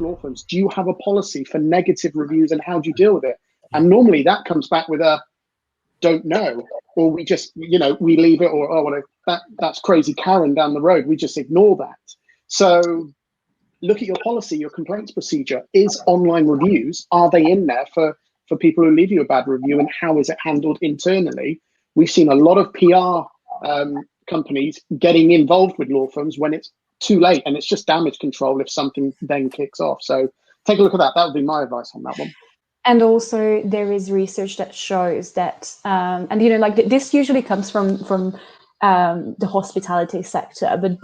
law firms, do you have a policy for negative reviews and how do you deal with it? And normally that comes back with a don't know, or we just, we leave it, or, oh, well, that's crazy Karen down the road. We just ignore that. So look at your policy, your complaints procedure. Is online reviews, are they in there for people who leave you a bad review, and how is it handled internally? We've seen a lot of PR companies getting involved with law firms when it's too late, and it's just damage control if something then kicks off. So take a look at that. That would be my advice on that one. And also there is research that shows that, and this usually comes from the hospitality sector, but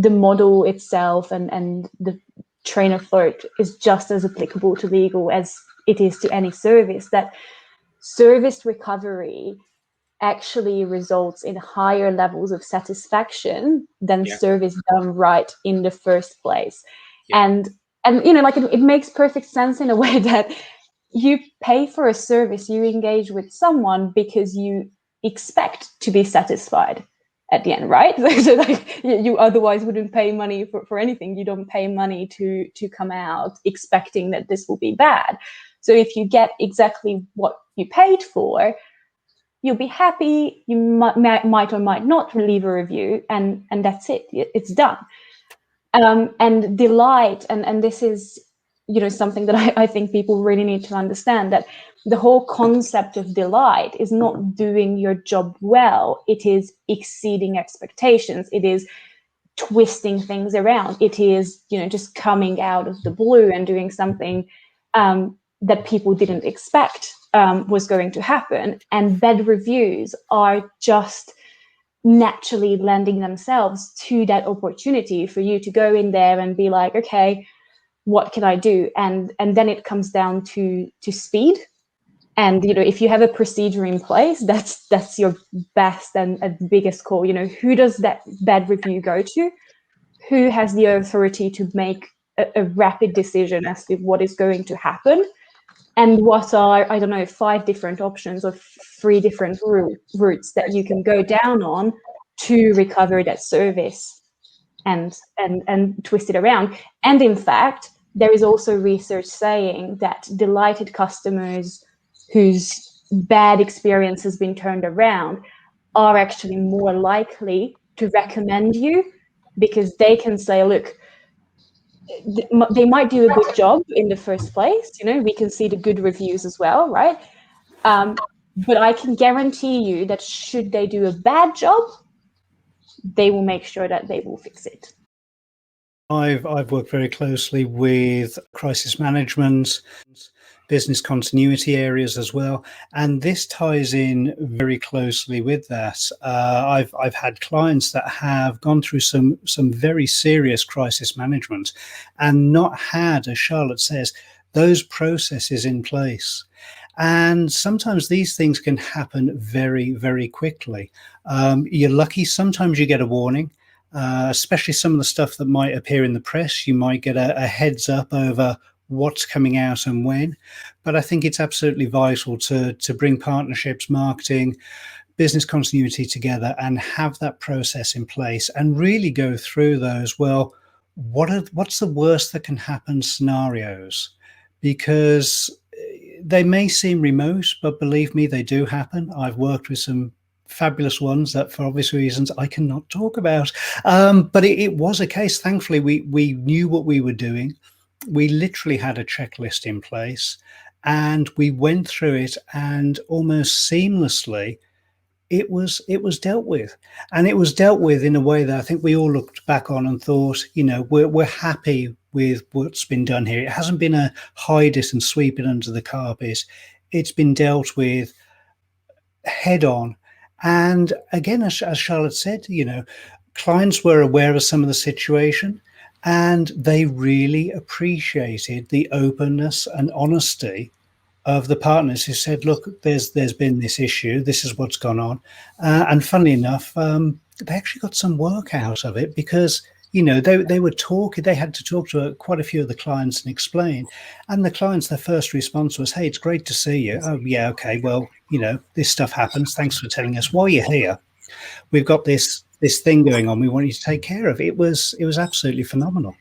the model itself and the train of thought is just as applicable to legal as it is to any service, that service recovery actually results in higher levels of satisfaction than service done right in the first place. And it makes perfect sense in a way that you pay for a service, you engage with someone because you expect to be satisfied at the end, right? So you otherwise wouldn't pay money for anything. You don't pay money to come out expecting that this will be bad. So if you get exactly what you paid for, you'll be happy. You might or might not leave a review, and that's it. It's done. And delight, and this is something that I think people really need to understand, that the whole concept of delight is not doing your job well. It is exceeding expectations. It is twisting things around. It is, just coming out of the blue and doing something that people didn't expect was going to happen. And bad reviews are just naturally lending themselves to that opportunity for you to go in there and be like, okay, what can I do? And then it comes down to speed. And if you have a procedure in place, that's your best and biggest call. Who does that bad review go to? Who has the authority to make a rapid decision as to what is going to happen? And what are, 5 different options or 3 different routes that you can go down on to recover that service and twist it around. And in fact, there is also research saying that delighted customers whose bad experience has been turned around are actually more likely to recommend you, because they can say, look, they might do a good job in the first place. We can see the good reviews as well, right? But I can guarantee you that should they do a bad job, they will make sure that they will fix it. I've worked very closely with crisis management, business continuity areas as well, and this ties in very closely with that. I've had clients that have gone through some very serious crisis management and not had, as Charlotte says, those processes in place. And sometimes these things can happen very, very quickly. You're lucky. Sometimes you get a warning. Especially some of the stuff that might appear in the press, you might get a heads up over what's coming out and when. But I think it's absolutely vital to bring partnerships, marketing, business continuity together and have that process in place and really go through those. Well, what's the worst that can happen scenarios? Because they may seem remote, but believe me, they do happen. I've worked with some fabulous ones that for obvious reasons I cannot talk about, but it was a case. Thankfully we knew what we were doing. We literally had a checklist in place and we went through it, and almost seamlessly it was dealt with, and it was dealt with in a way that I think we all looked back on and thought, we're happy with what's been done here. It hasn't been a hide it and sweep it under the carpet. It's been dealt with head on. And again, as Charlotte said, clients were aware of some of the situation, and they really appreciated the openness and honesty of the partners who said, look, there's been this issue, this is what's gone on. And funnily enough, they actually got some work out of it, because they were talking, they had to talk to quite a few of the clients and explain. And the clients, their first response was, hey, it's great to see you. Oh, yeah, okay, well, this stuff happens. Thanks for telling us. While you're here, we've got this thing going on we want you to take care of. It was absolutely phenomenal.